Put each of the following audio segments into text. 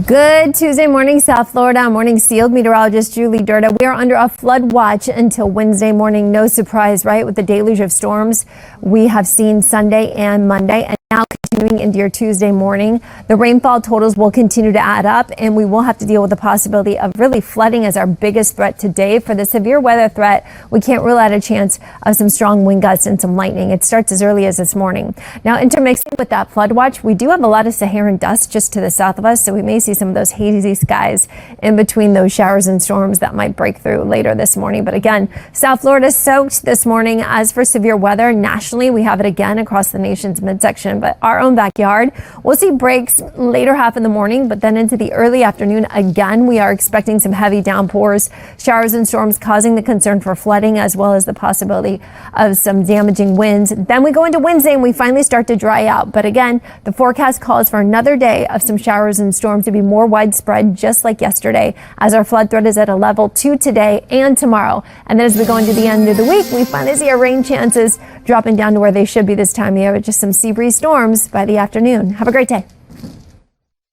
Good Tuesday morning, South Florida. Morning sealed meteorologist Julie Durda. We are under a flood watch until Wednesday morning. No surprise, right? With the deluge of storms we have seen Sunday and Monday, and now continuing into your Tuesday morning. The rainfall totals will continue to add up, and we will have to deal with the possibility of really flooding as our biggest threat today. For the severe weather threat, we can't rule out a chance of some strong wind gusts and some lightning. It starts as early as this morning. Now, intermixing with that flood watch, we do have a lot of Saharan dust just to the south of us, so we may see some of those hazy skies in between those showers and storms that might break through later this morning. But again, South Florida soaked this morning. As for severe weather nationally, we have it again across the nation's midsection, but our own backyard, we'll see breaks later half in the morning, but then into the early afternoon again, we are expecting some heavy downpours, showers and storms causing the concern for flooding, as well as the possibility of some damaging winds. Then we go into Wednesday and we finally start to dry out. But again, the forecast calls for another day of some showers and storms to be more widespread, just like yesterday, as our flood threat is at a level 2 today and tomorrow. And then as we go into the end of the week, we finally see our rain chances dropping down to where they should be this time of year, with just some sea breeze storms by the afternoon. Have a great day.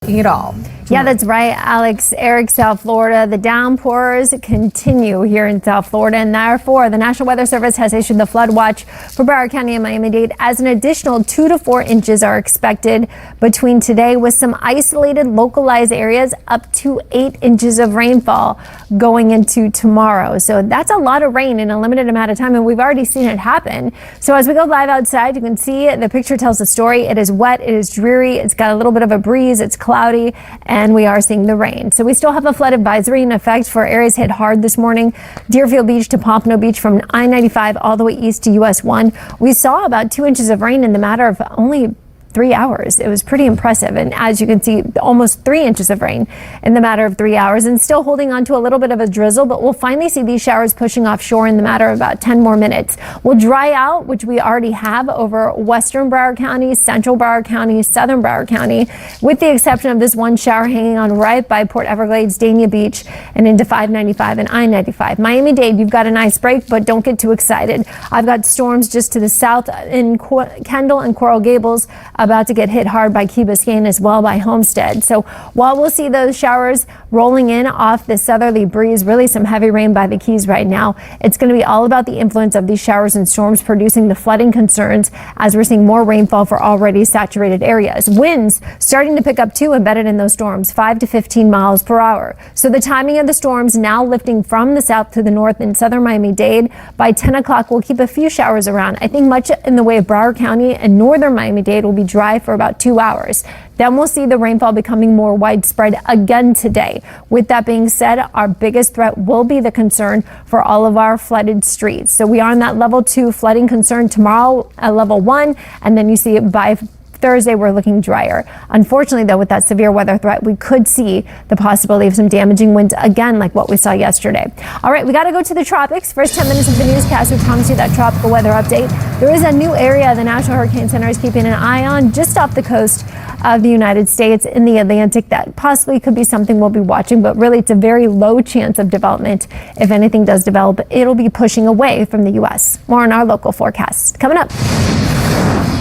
It all. Yeah, that's right, Alex. Eric, South Florida. The downpours continue here in South Florida, and therefore the National Weather Service has issued the flood watch for Broward County and Miami-Dade, as an additional 2 to 4 inches are expected between today, with some isolated localized areas up to 8 inches of rainfall going into tomorrow. So that's a lot of rain in a limited amount of time, and we've already seen it happen. So as we go live outside, you can see the picture tells the story. It is wet, it is dreary, it's got a little bit of a breeze, it's cloudy, and we are seeing the rain. So we still have a flood advisory in effect for areas hit hard this morning. Deerfield Beach to Pompano Beach, from I-95 all the way east to US 1. We saw about 2 inches of rain in the matter of only 3 hours. It was pretty impressive. And as you can see, almost 3 inches of rain in the matter of 3 hours, and still holding on to a little bit of a drizzle, but we'll finally see these showers pushing offshore in the matter of about 10 more minutes. We'll dry out, which we already have, over western Broward County, central Broward County, southern Broward County, with the exception of this one shower hanging on right by Port Everglades, Dania Beach, and into 595 and I-95. Miami-Dade, you've got a nice break, but don't get too excited. I've got storms just to the south in Kendall and Coral Gables, about to get hit hard by Key Biscayne, as well by Homestead. So while we'll see those showers rolling in off the southerly breeze, really some heavy rain by the Keys right now, it's going to be all about the influence of these showers and storms producing the flooding concerns, as we're seeing more rainfall for already saturated areas. Winds starting to pick up too, embedded in those storms, 5 to 15 miles per hour. So the timing of the storms now lifting from the south to the north in southern Miami-Dade. By 10 o'clock, we'll keep a few showers around. I think much in the way of Broward County and northern Miami-Dade will be dry for about 2 hours. Then we'll see the rainfall becoming more widespread again today. With that being said, our biggest threat will be the concern for all of our flooded streets. So we are on that level 2 flooding concern tomorrow at level 1, and then you see it by Thursday, we're looking drier. Unfortunately, though, with that severe weather threat, we could see the possibility of some damaging winds again, like what we saw yesterday. All right, we got to go to the tropics. First 10 minutes of the newscast, we promise you that tropical weather update. There is a new area the National Hurricane Center is keeping an eye on just off the coast of the United States in the Atlantic. That possibly could be something we'll be watching, but really it's a very low chance of development. If anything does develop, it'll be pushing away from the U.S. More on our local forecast coming up.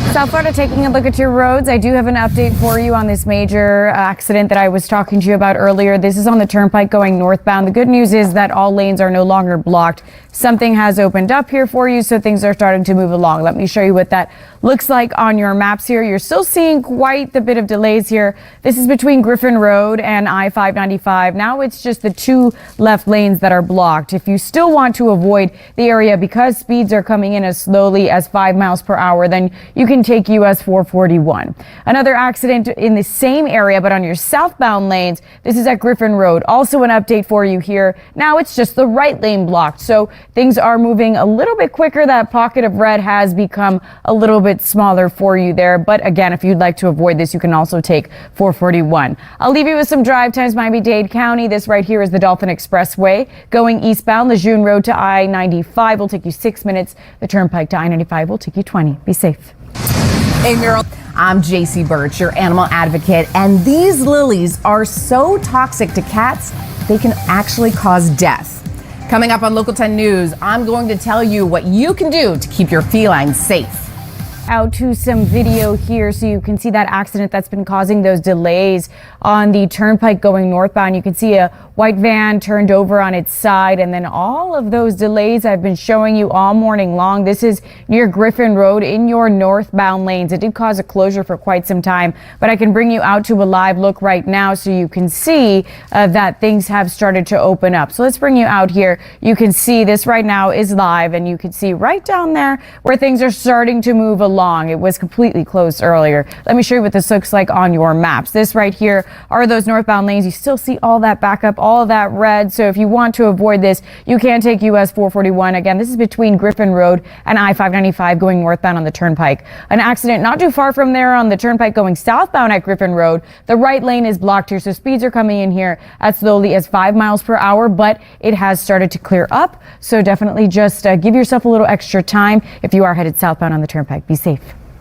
South Florida, taking a look at your roads. I do have an update for you on this major accident that I was talking to you about earlier. This is on the turnpike going northbound. The good news is that all lanes are no longer blocked. Something has opened up here for you, so things are starting to move along. Let me show you what that looks like on your maps here. You're still seeing quite the bit of delays here. This is between Griffin Road and I-595. Now it's just the 2 left lanes that are blocked. If you still want to avoid the area because speeds are coming in as slowly as 5 miles per hour, then you can take US 441. Another accident in the same area, but on your southbound lanes. This is at Griffin Road. Also an update for you here. Now it's just the right lane blocked. So things are moving a little bit quicker. That pocket of red has become a little bit smaller for you there. But again, if you'd like to avoid this, you can also take 441. I'll leave you with some drive times. Miami-Dade County. This right here is the Dolphin Expressway. Going eastbound, Lejeune Road to I-95 will take you 6 minutes. The Turnpike to I-95 will take you 20. Be safe. Hey, Meryl. I'm Jacey Birch, your animal advocate, and these lilies are so toxic to cats, they can actually cause death. Coming up on Local 10 News, I'm going to tell you what you can do to keep your feline safe. out to some video here so you can see that accident that's been causing those delays on the turnpike going northbound. You can see a white van turned over on its side, and then all of those delays I've been showing you all morning long. This is near Griffin Road in your northbound lanes. It did cause a closure for quite some time, but I can bring you out to a live look right now so you can see that things have started to open up. So let's bring you out here. You can see this right now is live, and you can see right down there where things are starting to move along. It was completely closed earlier. Let me show you what this looks like on your maps. This right here are those northbound lanes. You still see all that backup, all of that red. So if you want to avoid this, you can take US 441. Again, this is between Griffin Road and I-595 going northbound on the turnpike. An accident not too far from there on the turnpike going southbound at Griffin Road. The right lane is blocked here, so speeds are coming in here as slowly as 5 miles per hour, but it has started to clear up. So definitely just give yourself a little extra time if you are headed southbound on the turnpike. Be safe.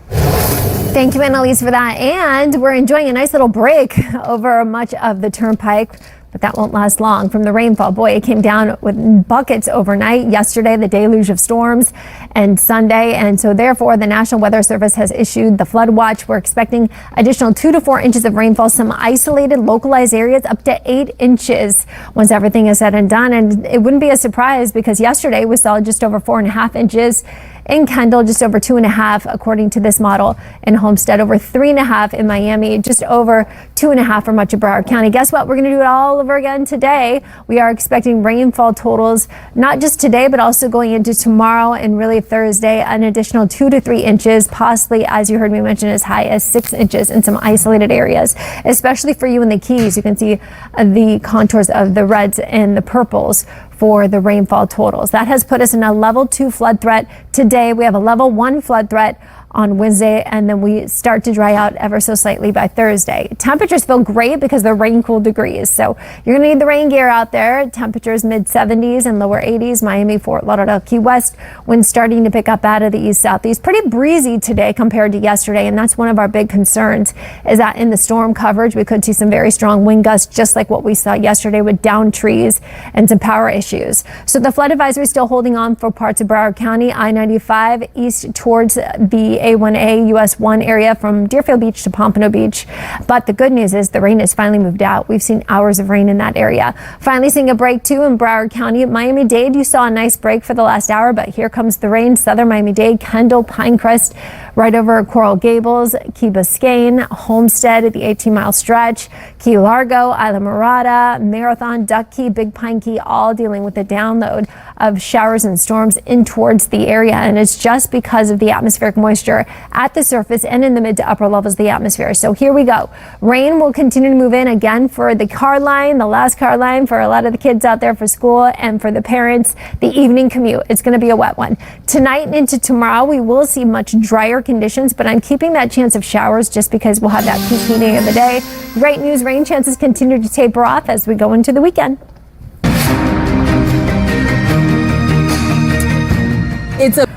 Thank you, Annaliese, for that. And we're enjoying a nice little break over much of the turnpike, but that won't last long from the rainfall. Boy, it came down with buckets overnight yesterday, the deluge of storms, and Sunday. And so therefore, the National Weather Service has issued the flood watch. We're expecting additional 2 to 4 inches of rainfall, some isolated localized areas up to 8 inches once everything is said and done. And it wouldn't be a surprise because yesterday we saw just over 4.5 inches. In Kendall, just over 2.5, according to this model. In Homestead, over 3.5. In Miami, just over 2.5 for much of Broward County. Guess what? We're going to do it all over again today. We are expecting rainfall totals, not just today, but also going into tomorrow and really Thursday, an additional 2 to 3 inches, possibly, as you heard me mention, as high as 6 inches in some isolated areas, especially for you in the Keys. You can see the contours of the reds and the purples for the rainfall totals. That has put us in a level 2 flood threat. Today, we have a level 1 flood threat on Wednesday, and then we start to dry out ever so slightly by Thursday. Temperatures feel great because they're rain-cooled degrees, so you're going to need the rain gear out there. Temperatures mid-70s and lower 80s. Miami, Fort Lauderdale, Key West, winds starting to pick up out of the east-southeast. Pretty breezy today compared to yesterday, and that's one of our big concerns, is that in the storm coverage, we could see some very strong wind gusts, just like what we saw yesterday with downed trees and some power issues. So the flood advisory is still holding on for parts of Broward County, I-95 east towards the A1A US 1 area from Deerfield Beach to Pompano Beach. But the good news is the rain has finally moved out. We've seen hours of rain in that area. Finally seeing a break too in Broward County. Miami-Dade, you saw a nice break for the last hour, but here comes the rain. Southern Miami-Dade, Kendall, Pinecrest, right over Coral Gables, Key Biscayne, Homestead at the 18-mile stretch, Key Largo, Isla Mirada, Marathon, Duck Key, Big Pine Key, all dealing with the download of showers and storms in towards the area. And it's just because of the atmospheric moisture at the surface and in the mid to upper levels of the atmosphere. So here we go. Rain will continue to move in again for the car line, the last car line for a lot of the kids out there for school, and for the parents, the evening commute. It's going to be a wet one. Tonight and into tomorrow, we will see much drier conditions, but I'm keeping that chance of showers just because we'll have that peak heating of the day. Great news, rain chances continue to taper off as we go into the weekend.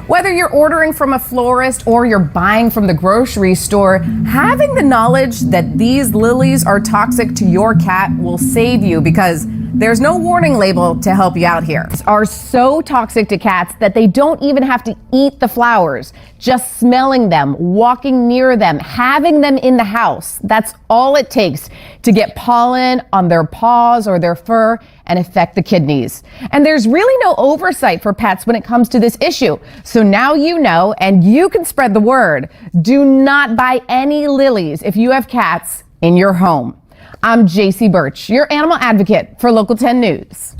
Whether you're ordering from a florist or you're buying from the grocery store, having the knowledge that these lilies are toxic to your cat will save you, because there's no warning label to help you out here. Are so toxic to cats that they don't even have to eat the flowers. Just smelling them, walking near them, having them in the house, that's all it takes to get pollen on their paws or their fur and affect the kidneys. And there's really no oversight for pets when it comes to this issue. So now you know, and you can spread the word. Do not buy any lilies if you have cats in your home. I'm Jacey Birch, your animal advocate for Local 10 News.